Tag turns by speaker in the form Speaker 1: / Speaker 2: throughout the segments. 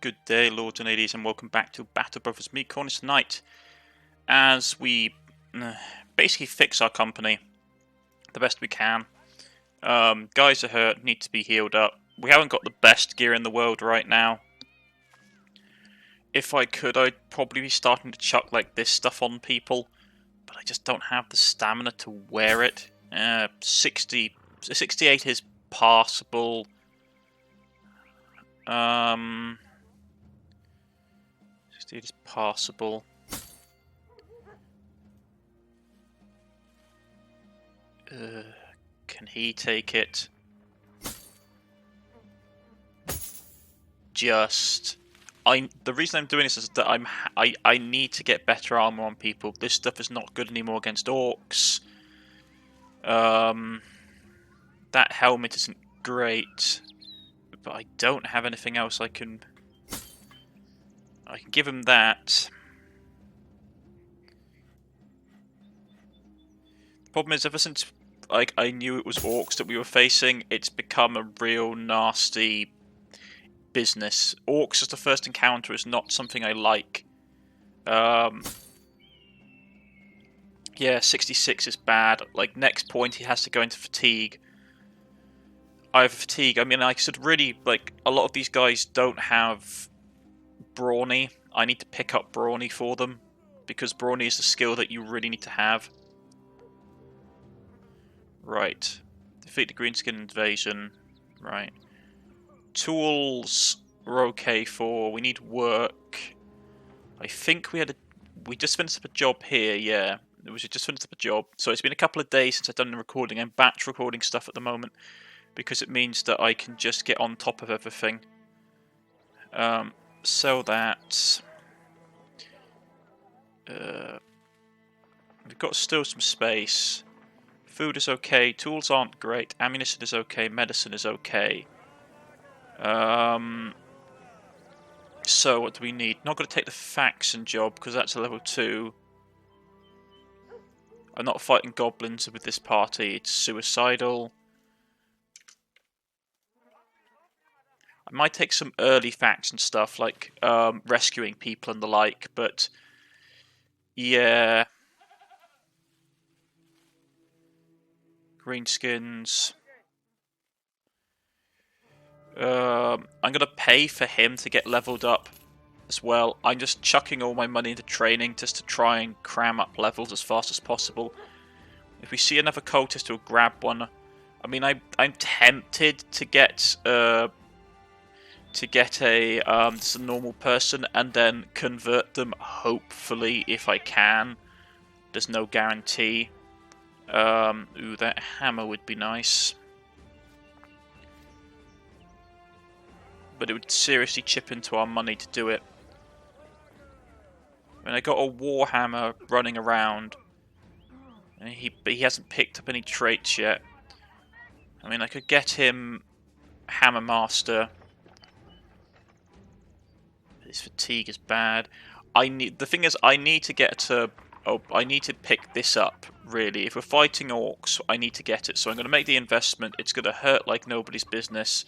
Speaker 1: Good day, lords and ladies, and welcome back to Battle Brothers. Me, Cornish-Knight, as we basically fix our company the best we can. Guys are hurt, need to be healed up. We haven't got the best gear in the world right now. If I could, I'd probably be starting to chuck like this stuff on people, but I just don't have the stamina to wear it. 68 is passable. 68 is passable. Can he take it? The reason I'm doing this is that I need to get better armor on people. This stuff is not good anymore against orcs. That helmet isn't great, but I don't have anything else I can give him that. The problem is, ever since I knew it was orcs that we were facing, it's become a real nasty business. Orcs as the first encounter is not something I like. Yeah, 66 is bad. Like, next point he has to go into fatigue. I have fatigue. I mean, I said really, like, a lot of these guys don't have brawny. I need to pick up brawny for them, because brawny is the skill that you really need to have. Right. Defeat the greenskin invasion. Right. Tools we're okay for. We need work. I think we just finished up a job here, yeah. We just finished up a job. So it's been a couple of days since I've done the recording. I'm batch recording stuff at the moment, because it means that I can just get on top of everything. Sell that. We've got still some space. Food is okay. Tools aren't great. Ammunition is okay. Medicine is okay. So what do we need? Not going to take the faction job because that's a level 2. I'm not fighting goblins with this party. It's suicidal. I might take some early faction stuff like rescuing people and the like, but yeah. Greenskins. I'm going to pay for him to get leveled up as well. I'm just chucking all my money into training just to try and cram up levels as fast as possible. If we see another cultist, we'll grab one. I mean, I'm tempted to get just a normal person and then convert them, hopefully, if I can. There's no guarantee. Ooh, that hammer would be nice. But it would seriously chip into our money to do it. And I got a warhammer running around, and he hasn't picked up any traits yet. I mean, I could get him Hammer Master. His fatigue is bad. The thing is, I need to get to. Oh, I need to pick this up. Really, if we're fighting orcs, I need to get it. So I'm going to make the investment. It's going to hurt like nobody's business.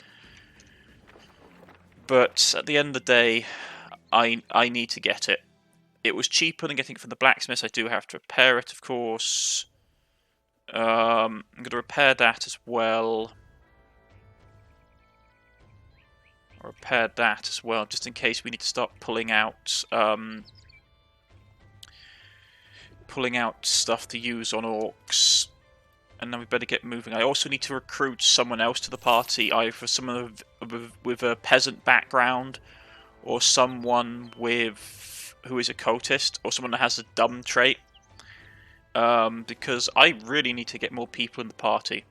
Speaker 1: But at the end of the day, I need to get it. It was cheaper than getting it from the blacksmith. I do have to repair it, of course. I'm going to repair that as well. I'll repair that as well, just in case we need to start pulling out stuff to use on orcs. And then we better get moving. I also need to recruit someone else to the party, either someone with a peasant background, or someone who is a cultist, or someone that has a dumb trait. Because I really need to get more people in the party.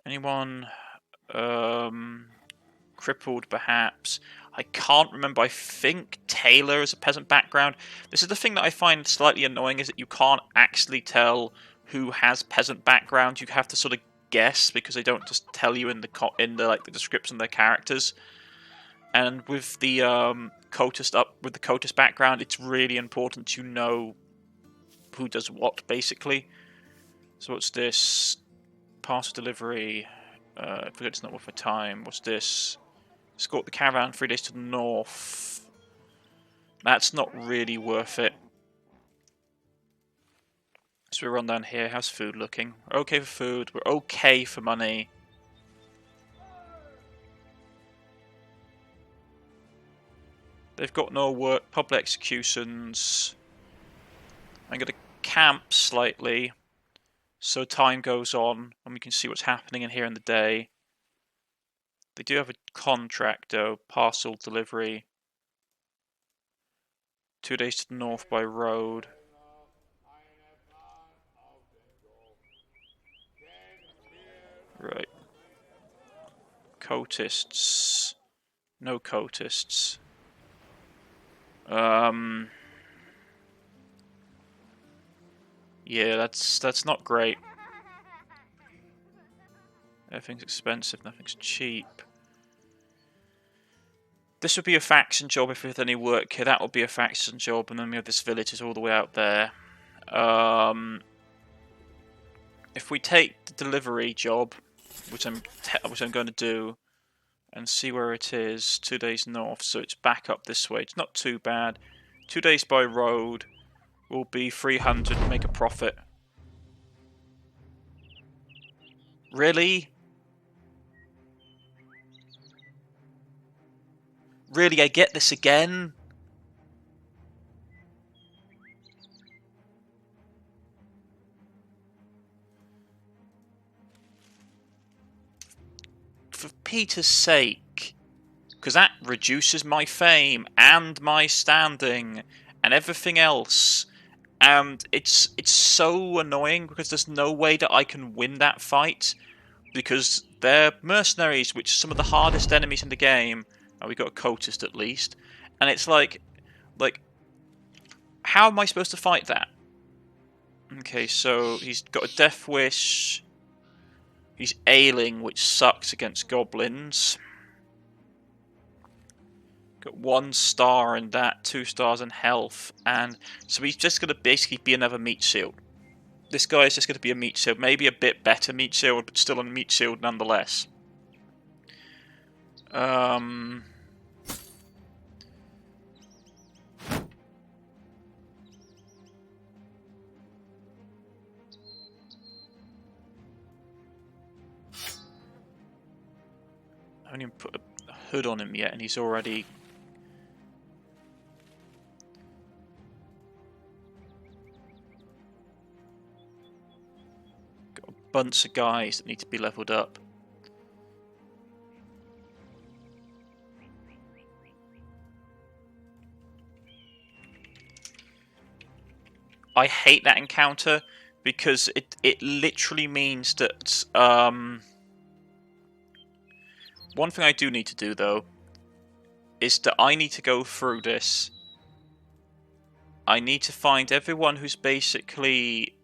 Speaker 1: Anyone crippled, perhaps? I can't remember. I think Tailor is a peasant background. This is the thing that I find slightly annoying, is that you can't actually tell who has peasant background. You have to sort of guess, because they don't just tell you in the description of their characters. And with the cultist background, it's really important to know who does what, basically. So what's this? Parcel delivery. I forget, it's not worth my time. What's this? Escort the caravan 3 days to the north. That's not really worth it. So we run down here. How's food looking? We're okay for food. We're okay for money. They've got no work. Public executions. I'm going to camp slightly so time goes on and we can see what's happening in here in the day. They do have a contract though. Parcel delivery. 2 days to the north by road. Right. Coatists. No coatists. Yeah, that's not great. Everything's expensive, nothing's cheap. This would be a faction job if we had any work here. That would be a faction job, and then we have this village is all the way out there. If we take the delivery job, which I'm going to do, and see where it is, 2 days north, so it's back up this way. It's not too bad. 2 days by road will be 300, make a profit. Really? Really, I get this again? For Peter's sake. Because that reduces my fame and my standing and everything else. And it's so annoying because there's no way that I can win that fight. Because they're mercenaries, which are some of the hardest enemies in the game. Oh, we got a cultist at least. And it's like, how am I supposed to fight that? Okay, so he's got a death wish. He's ailing, which sucks against goblins. Got 1 star in that, 2 stars in health, and so he's just going to basically be another meat shield. This guy is just going to be a meat shield, maybe a bit better meat shield, but still a meat shield nonetheless. I haven't even put a hood on him yet, and he's already... got a bunch of guys that need to be leveled up. I hate that encounter because it literally means that one thing I do need to do though is that I need to go through this. I need to find everyone who's basically...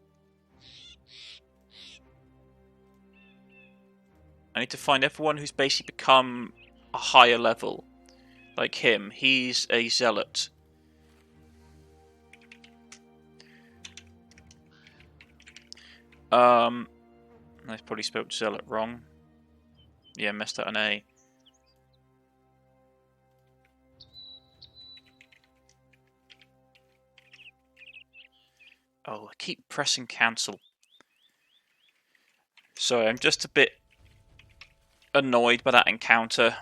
Speaker 1: I need to find everyone who's basically become a higher level. Like him. He's a zealot. I probably spelled zealot wrong. Yeah, messed up an A. Oh, I keep pressing cancel. Sorry, I'm just a bit annoyed by that encounter.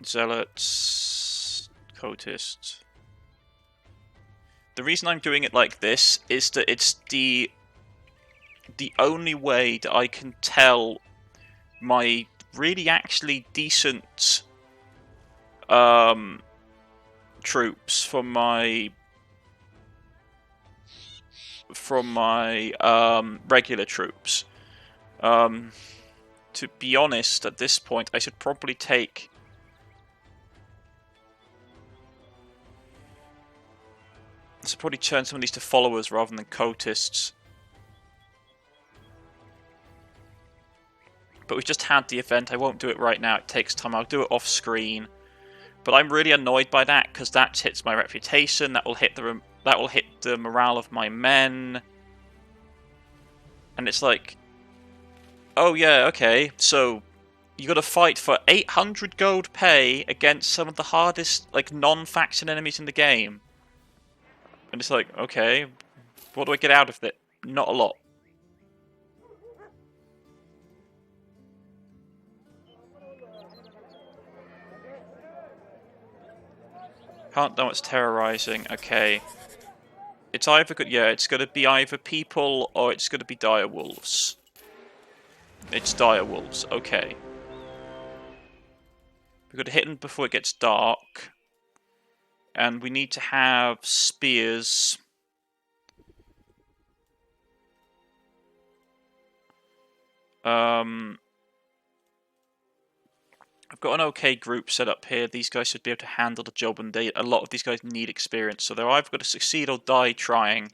Speaker 1: Zealots, cultists. The reason I'm doing it like this is that it's the only way that I can tell my really actually decent troops from my regular troops. To be honest, at this point, I should probably take... I should probably turn some of these to followers rather than cultists. But we've just had the event. I won't do it right now. It takes time. I'll do it off screen. But I'm really annoyed by that because that hits my reputation. That will hit the morale of my men. And it's like, Oh yeah, okay. So you got to fight for 800 gold pay against some of the hardest, like, non-faction enemies in the game. And it's like, okay, what do I get out of it? Not a lot. Can't know what's terrorizing. Okay. It's either good. Yeah, it's going to be either people or it's going to be dire wolves. It's dire wolves. Okay. We've got to hit them before it gets dark. And we need to have spears. I've got an okay group set up here. These guys should be able to handle the job, and a lot of these guys need experience, so they're either going to succeed or die trying.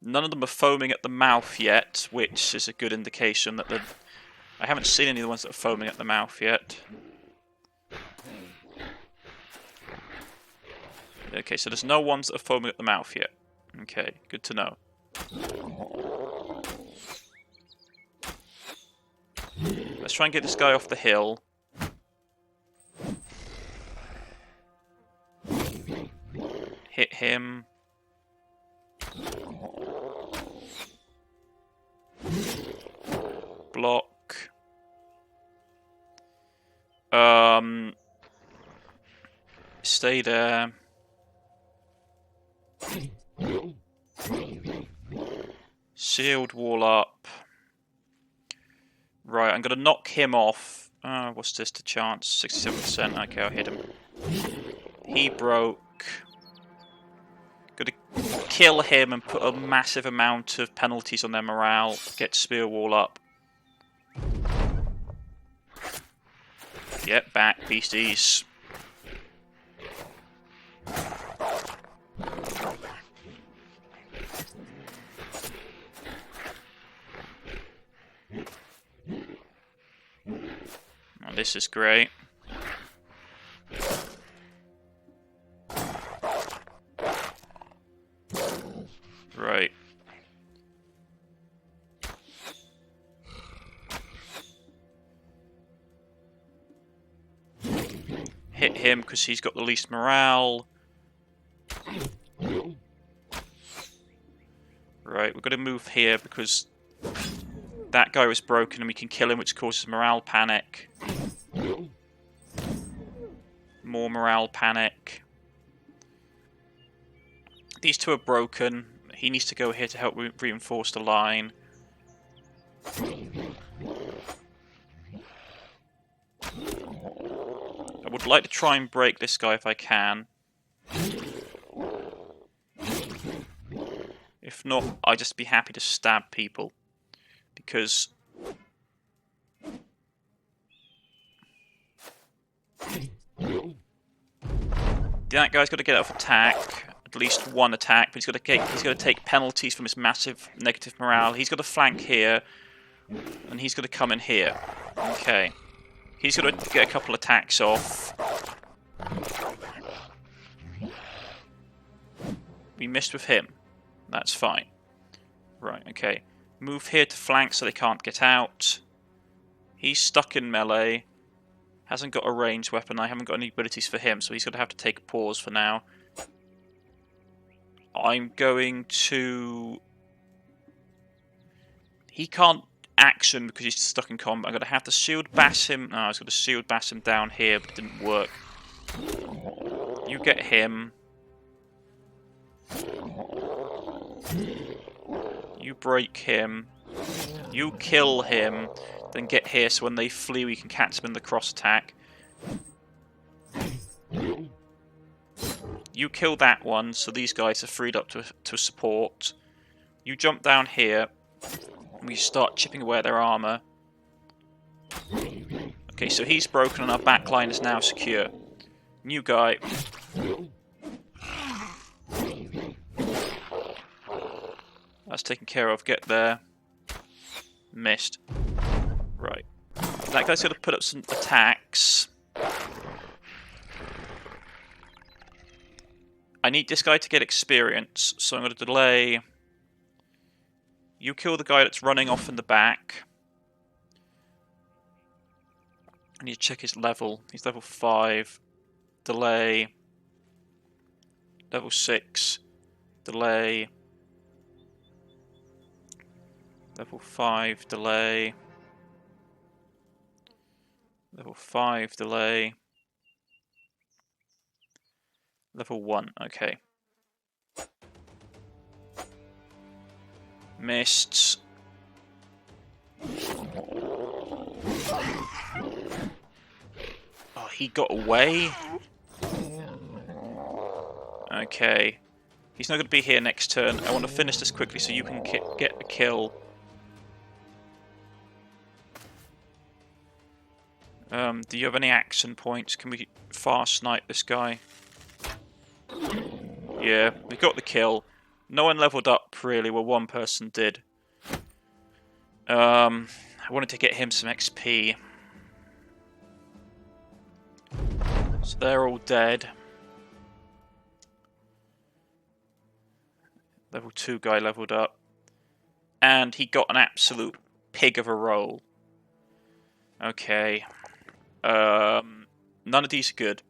Speaker 1: None of them are foaming at the mouth yet, which is a good indication that they're... I haven't seen any of the ones that are foaming at the mouth yet. Okay, so there's no ones that are foaming at the mouth yet. Okay, good to know. Let's try and get this guy off the hill. Hit him. Block. Stay there. Shield wall up. Right, I'm going to knock him off. What's this to chance? 67%. Okay, I'll hit him. He broke. Going to kill him and put a massive amount of penalties on their morale. Get spear wall up. Get back, beasties. Oh, this is great. Right. Hit him because he's got the least morale. Right, we've got to move here because that guy was broken and we can kill him, which causes morale panic. More morale panic. These two are broken. He needs to go here to help reinforce the line. I would like to try and break this guy if I can. If not, I'd just be happy to stab people. Because... that guy's got to get off attack. At least one attack, but he's got to take penalties from his massive negative morale. He's got to flank here, and he's got to come in here. Okay. He's got to get a couple attacks off. We missed with him. That's fine. Right, okay. Move here to flank so they can't get out. He's stuck in melee. Hasn't got a ranged weapon. I haven't got any abilities for him, so he's going to have to take a pause for now. I'm going to... He can't action because he's stuck in combat. I'm going to have to shield bash him. No, I was going to shield bash him down here, but it didn't work. You get him. You break him. You kill him. Then get here so when they flee we can catch them in the cross attack. You kill that one, so these guys are freed up to support. You jump down here. We start chipping away at their armour. Okay, so he's broken and our backline is now secure. New guy. That's taken care of. Get there. Missed. Right. That guy's got to put up some attacks. I need this guy to get experience, so I'm going to delay. You kill the guy that's running off in the back. I need to check his level. He's level 5. Delay. Level 6. Delay. Level 5. Delay. Level 5. Delay. Level 1. Okay. Missed. Oh, he got away? Okay. He's not going to be here next turn. I want to finish this quickly so you can get a kill. Do you have any action points? Can we fast snipe this guy? Yeah, we got the kill. No one leveled up, really. Well, one person did. I wanted to get him some XP. So they're all dead. Level 2 guy leveled up. And he got an absolute pig of a roll. Okay. None of these are good.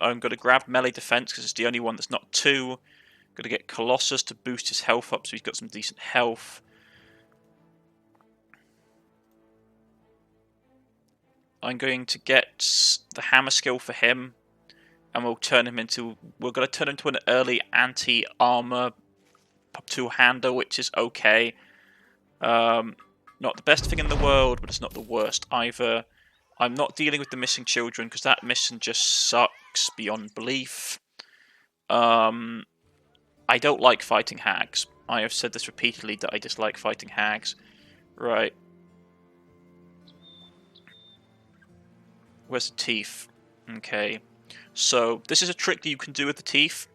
Speaker 1: I'm going to grab melee defense because it's the only one that's not 2. Going to get Colossus to boost his health up so he's got some decent health. I'm going to get the hammer skill for him, and we're going to turn him into an early anti-armor two-hander, which is okay. Not the best thing in the world, but it's not the worst either. I'm not dealing with the missing children because that mission just sucks beyond belief. I don't like fighting hags. I have said this repeatedly that I dislike fighting hags. Right. Where's the teeth? Okay. So, this is a trick that you can do with the teeth,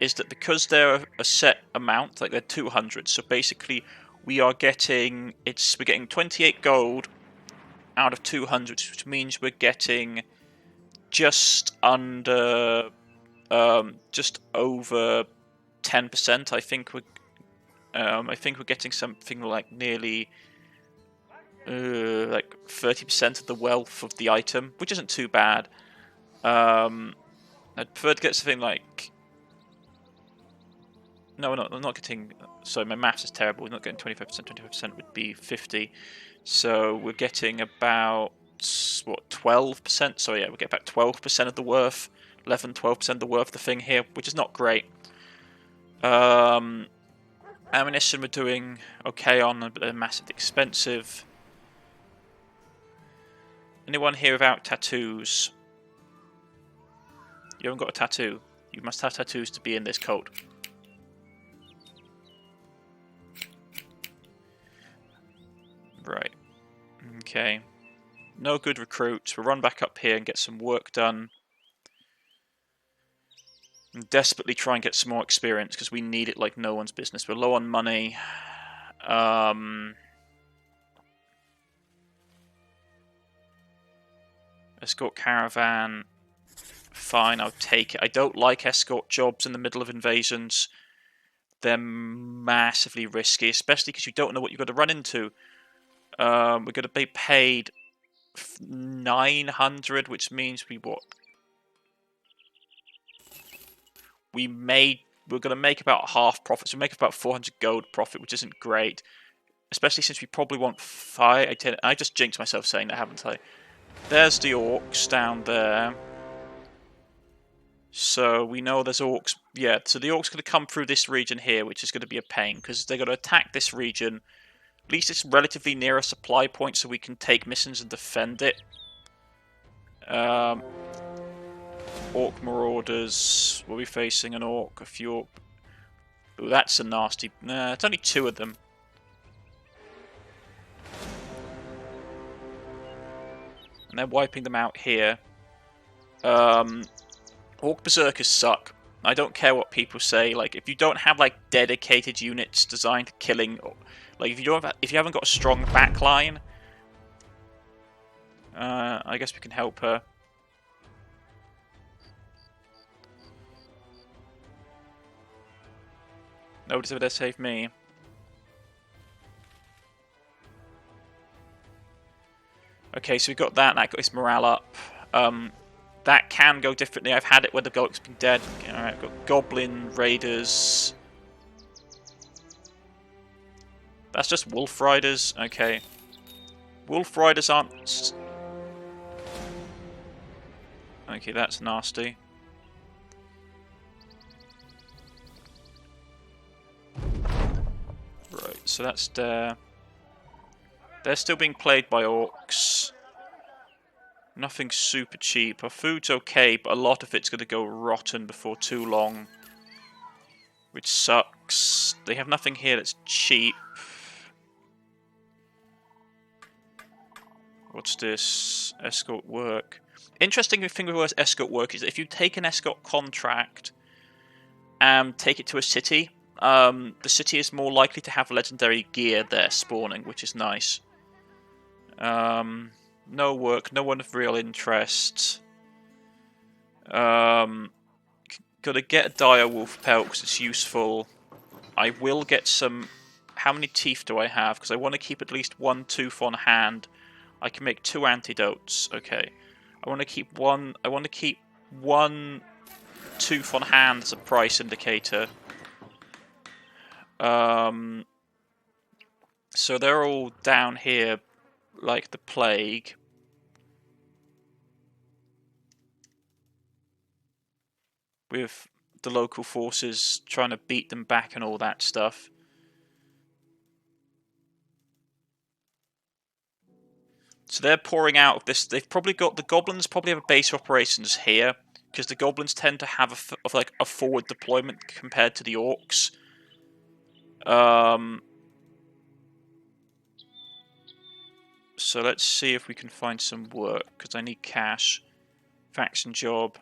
Speaker 1: is that because they're a set amount, like they're 200, so basically we're getting 28 gold out of 200, which means we're getting just under, just over 10%. I think we're getting something like nearly like 30% of the wealth of the item, which isn't too bad. I'd prefer to get something like... No, I'm not getting... Sorry, my maths is terrible. We're not getting 25%. 25% would be 50. So we're getting about, what, 12%? So yeah, we get about 12% of the worth. 11, 12% of the worth of the thing here, which is not great. Ammunition we're doing okay on, but they're massively expensive. Anyone here without tattoos? You haven't got a tattoo. You must have tattoos to be in this cult. Right. Okay. No good recruits. We'll run back up here and get some work done. And desperately try and get some more experience because we need it like no one's business. We're low on money. Escort caravan. Fine, I'll take it. I don't like escort jobs in the middle of invasions. They're massively risky, especially because you don't know what you've got to run into. We're going to be paid 900, which means we're going to make about half profits. We make about 400 gold profit, which isn't great, especially since we probably want 5. I just jinxed myself saying that, haven't I? There's the orcs down there. So we know there's orcs. Yeah, so the orcs going to come through this region here, which is going to be a pain because they're going to attack this region. At least it's relatively near a supply point, so we can take missions and defend it. Orc marauders. We'll be facing an orc, a few orc. Ooh, that's a nasty. Nah, it's only 2 of them. And they're wiping them out here. Orc berserkers suck. I don't care what people say. Like, if you don't have like dedicated units designed to killing, like if you haven't got a strong backline, I guess we can help her. Nobody's ever there to save me. Okay, so we got that. That got his morale up. That can go differently. I've had it where the Golok's been dead. Okay, alright, I've got Goblin Raiders. That's just Wolf Riders. Okay. Wolf Riders aren't... Okay, that's nasty. Right, so that's there. They're still being played by orcs. Nothing super cheap. Our food's okay, but a lot of it's going to go rotten before too long. Which sucks. They have nothing here that's cheap. What's this? Escort work. Interesting thing with escort work is that if you take an escort contract and take it to a city, the city is more likely to have legendary gear there spawning, which is nice. No work, no one of real interest. Gotta get a dire wolf pelt because it's useful. I will get some... How many teeth do I have? Because I want to keep at least one tooth on hand. I can make 2 antidotes. Okay. I want to keep one tooth on hand as a price indicator. So they're all down here like the plague. With the local forces trying to beat them back and all that stuff. So they're pouring out of this. They've probably got the goblins. Probably have a base of operations here because the goblins tend to have a forward deployment compared to the orcs. So let's see if we can find some work because I need cash. Faction job.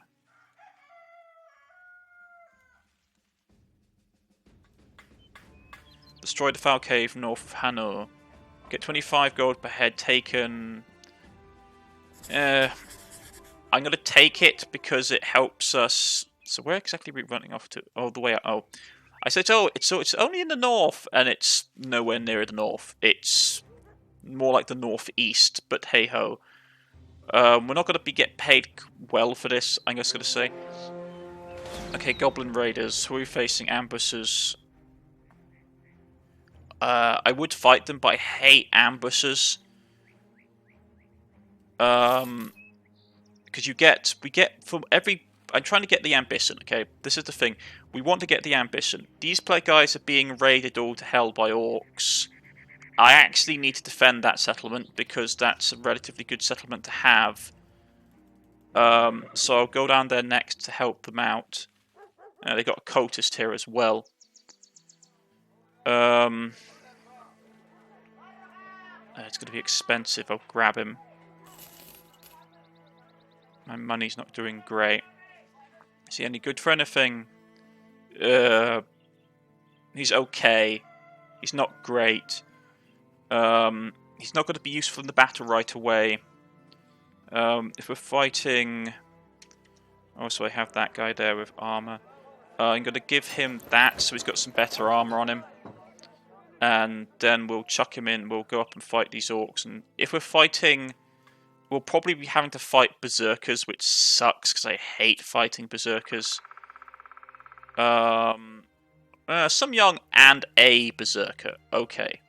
Speaker 1: Destroy the Foul Cave north of Hanoi. Get 25 gold per head taken. I'm going to take it because it helps us. So where exactly are we running off to? Oh, the way out. Oh, I said, it's only in the north, and it's nowhere near the north. It's more like the northeast, but hey ho. We're not going to get paid well for this, I'm just going to say. Okay, Goblin Raiders. Who are we facing? Ambushers. I would fight them, but I hate ambushers. Because we get from every... I'm trying to get the ambition, okay? This is the thing. We want to get the ambition. These guys are being raided all to hell by orcs. I actually need to defend that settlement because that's a relatively good settlement to have. So I'll go down there next to help them out. They got a cultist here as well. It's going to be expensive. I'll grab him. My money's not doing great. Is he any good for anything? He's okay. He's not great. He's not going to be useful in the battle right away. If we're fighting... Oh, so I have that guy there with armor. I'm going to give him that so he's got some better armor on him. And then we'll chuck him in. We'll go up and fight these orcs. And if we're fighting... We'll probably be having to fight berserkers, which sucks because I hate fighting berserkers. Some young and a berserker. Okay.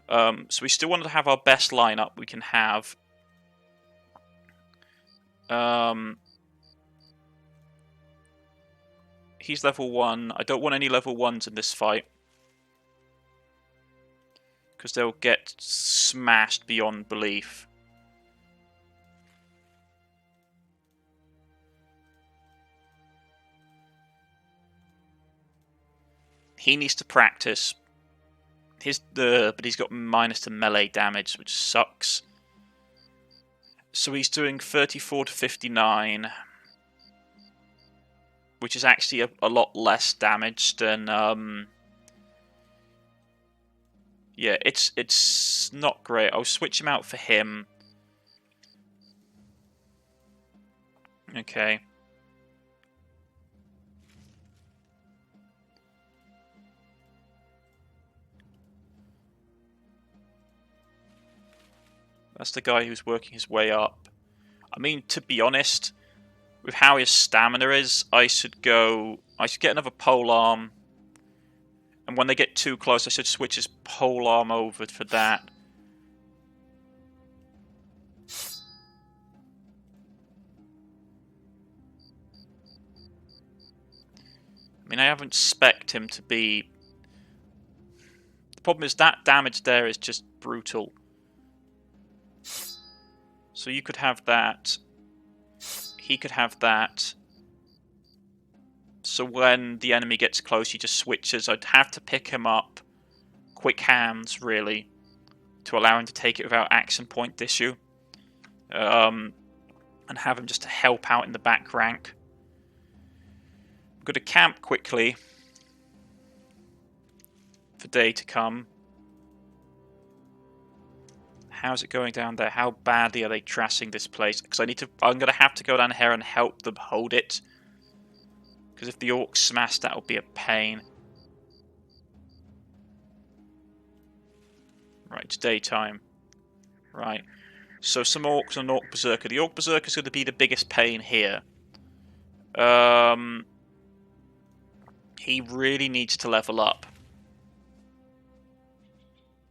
Speaker 1: So we still want to have our best lineup we can have. He's level 1. I don't want any level 1s in this fight. Because they'll get smashed beyond belief. He needs to practice. But he's got minus to melee damage, which sucks. So he's doing 34 to 59. Which is actually a lot less damage than... Yeah, it's not great. I'll switch him out for him. Okay. That's the guy who's working his way up. I mean, to be honest, with how his stamina is, I should get another polearm. And when they get too close, I should switch his polearm over for that. I mean, I haven't spec'd him to be... The problem is that damage there is just brutal. So you could have that. He could have that. So when the enemy gets close, he just switches. I'd have to pick him up. Quick hands, really, to allow him to take it without action point issue. And have him just to help out in the back rank. I'm going to camp quickly for day to come. How's it going down there? How badly are they trashing this place? Because I'm going to have to go down here and help them hold it. Because if the orcs smash, that'll be a pain. Right, it's daytime. Right. So some orcs and an orc berserker. The orc berserker is going to be the biggest pain here. He really needs to level up.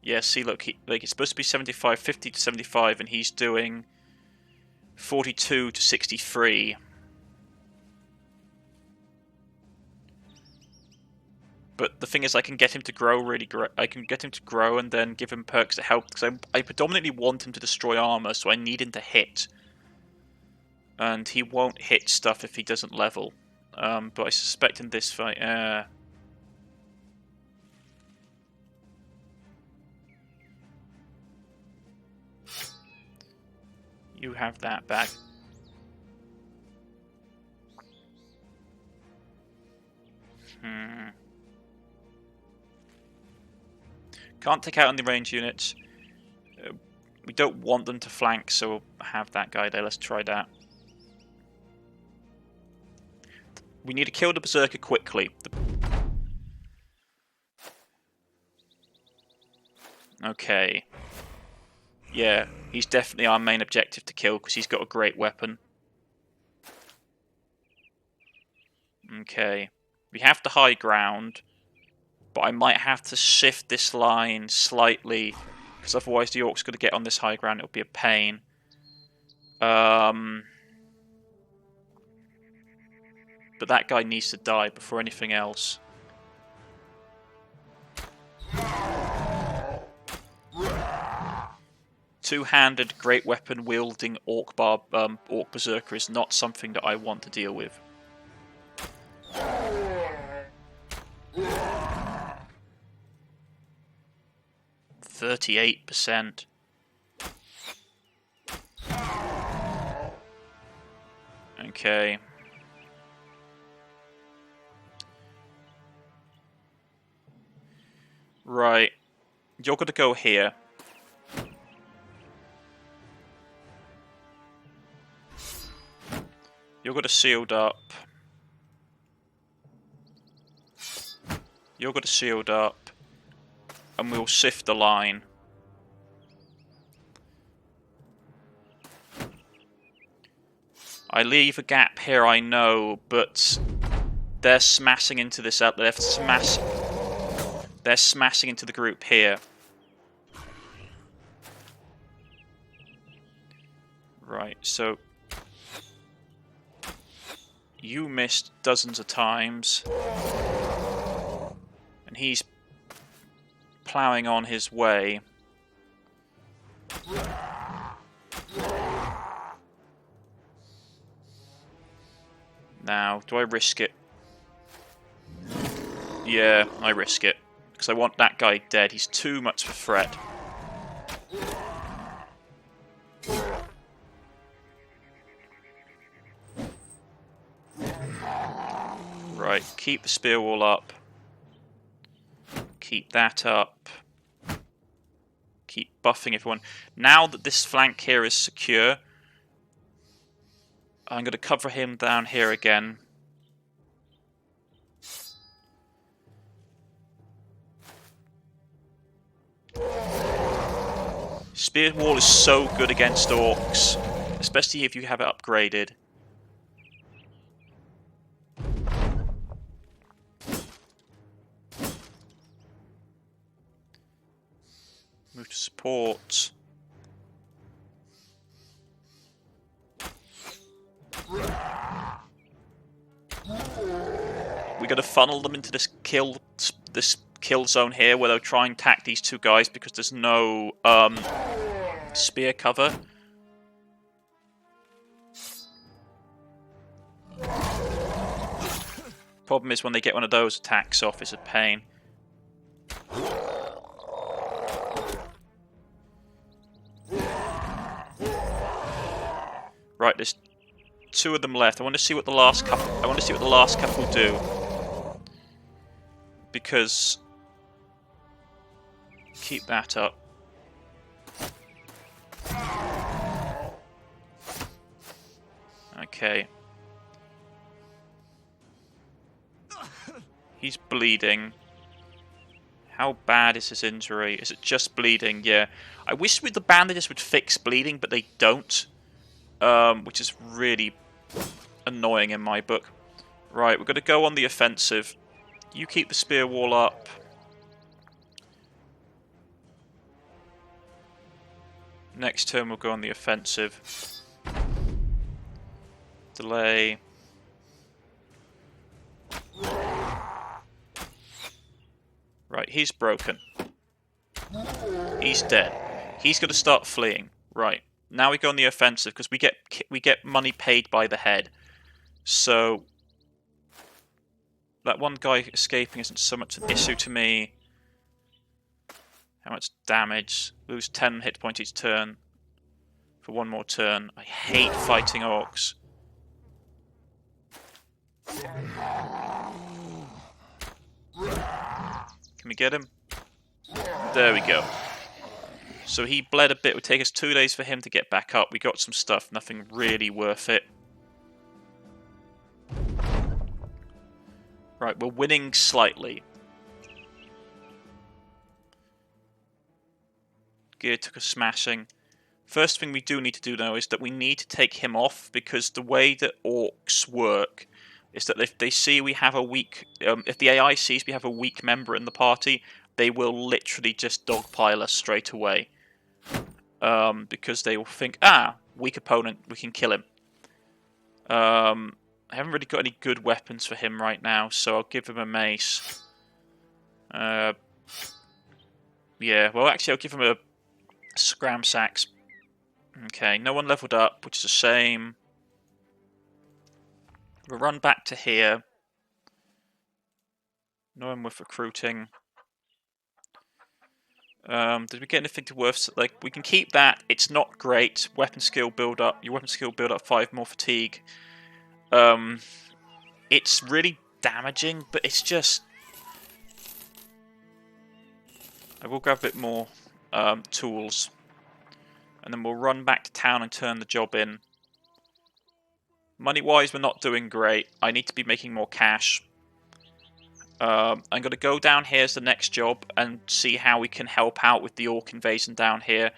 Speaker 1: Yeah, see, look, it's supposed to be 75, 50 to 75, and he's doing 42 to 63. But the thing is, I can get him to grow I can get him to grow and then give him perks to help, because I predominantly want him to destroy armor, so I need him to hit. And he won't hit stuff if he doesn't level. But I suspect in this fight... You have that back. Can't take out any range units. We don't want them to flank, so we'll have that guy there. Let's try that. We need to kill the berserker quickly. Okay. Yeah, he's definitely our main objective to kill because he's got a great weapon. Okay. We have the high ground, but I might have to shift this line slightly because otherwise the orc's going to get on this high ground. It'll be a pain. But that guy needs to die before anything else. Two-handed, great weapon wielding orc berserker is not something that I want to deal with. 38%. Okay. Right. You're going to go here. You're going to shield up. You're going to shield up. And we'll shift the line. I leave a gap here, I know, but they're smashing into this up. They're smashing into the group here. Right, so you missed dozens of times. And he's ploughing on his way. Now, do I risk it? Yeah, I risk it. Because I want that guy dead. He's too much of a threat. Right, keep the spear wall up. Keep that up. Keep buffing everyone. Now that this flank here is secure, I'm going to cover him down here again. Spear wall is so good against orcs, especially if you have it upgraded. Move to support. We got to funnel them into this kill zone here, where they'll try and attack these two guys because there's no spear cover. Problem is when they get one of those attacks off, it's a pain. Right, there's two of them left. I want to see what the last couple do, because keep that up. Okay. He's bleeding. How bad is his injury? Is it just bleeding? Yeah. I wish the bandages would fix bleeding, but they don't. Which is really annoying in my book. Right, we're going to go on the offensive. You keep the spear wall up. Next turn we'll go on the offensive. Delay. Right, he's broken. He's dead. He's going to start fleeing. Right, now we go on the offensive because we get money paid by the head. So that one guy escaping isn't so much an issue to me. How much damage? Lose 10 hit points each turn for one more turn. I hate fighting orcs. Can we get him? There we go. So he bled a bit. It would take us 2 days for him to get back up. We got some stuff, nothing really worth it. Right, we're winning slightly. Gear took a smashing. First thing we do need to do now is that we need to take him off, because the way that orcs work is that if they see we have a weak... if the AI sees we have a weak member in the party, they will literally just dogpile us straight away. Because they will think, weak opponent, we can kill him. I haven't really got any good weapons for him right now, so I'll give him a mace. Yeah, well actually I'll give him a scram sacks. Okay, no one leveled up, which is a shame. We'll run back to here. No one with recruiting. Did we get anything to worth? Like, we can keep that. It's not great. Weapon skill build up. Your weapon skill build up 5 more fatigue. It's really damaging, but it's just... I will grab a bit more tools. And then we'll run back to town and turn the job in. Money-wise, we're not doing great. I need to be making more cash. I'm going to go down here as the next job and see how we can help out with the orc invasion down here.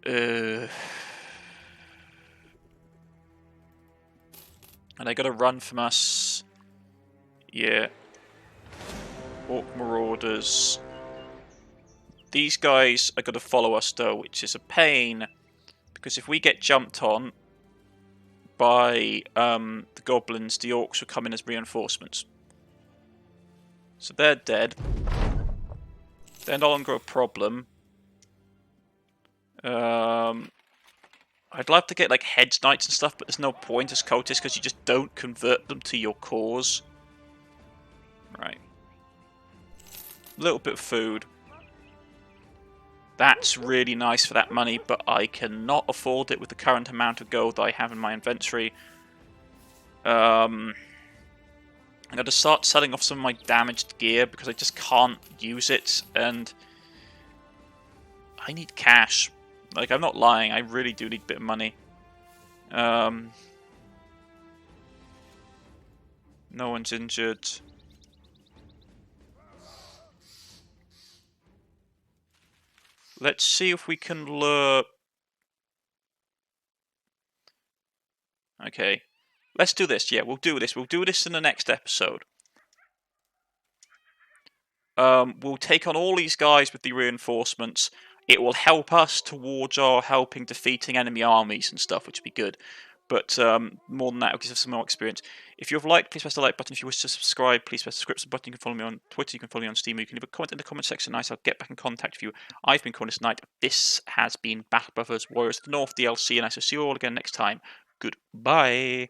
Speaker 1: And they got to run from us. Yeah. Orc marauders. These guys are going to follow us though, which is a pain. Because if we get jumped on by the goblins, the orcs will come in as reinforcements. So they're dead. They're no longer a problem. I'd love to get like hedge knights and stuff, but there's no point as cultists because you just don't convert them to your cause. Right. A little bit of food. That's really nice for that money, but I cannot afford it with the current amount of gold that I have in my inventory. I'm going to start selling off some of my damaged gear because I just can't use it, and I need cash. Like, I'm not lying, I really do need a bit of money. No one's injured. Let's see if we can lure... Okay. Let's do this. Yeah, we'll do this. We'll do this in the next episode. We'll take on all these guys with the reinforcements. It will help us towards our helping defeating enemy armies and stuff, which would be good. But more than that, it'll give us some more experience. If you've liked, please press the like button. If you wish to subscribe, please press the subscription button. You can follow me on Twitter. You can follow me on Steam. You can leave a comment in the comment section. Nice, I'll get back in contact with you. I've been Cornish-Knight. This has been Battle Brothers Warriors of the North DLC, and I shall see you all again next time. Goodbye.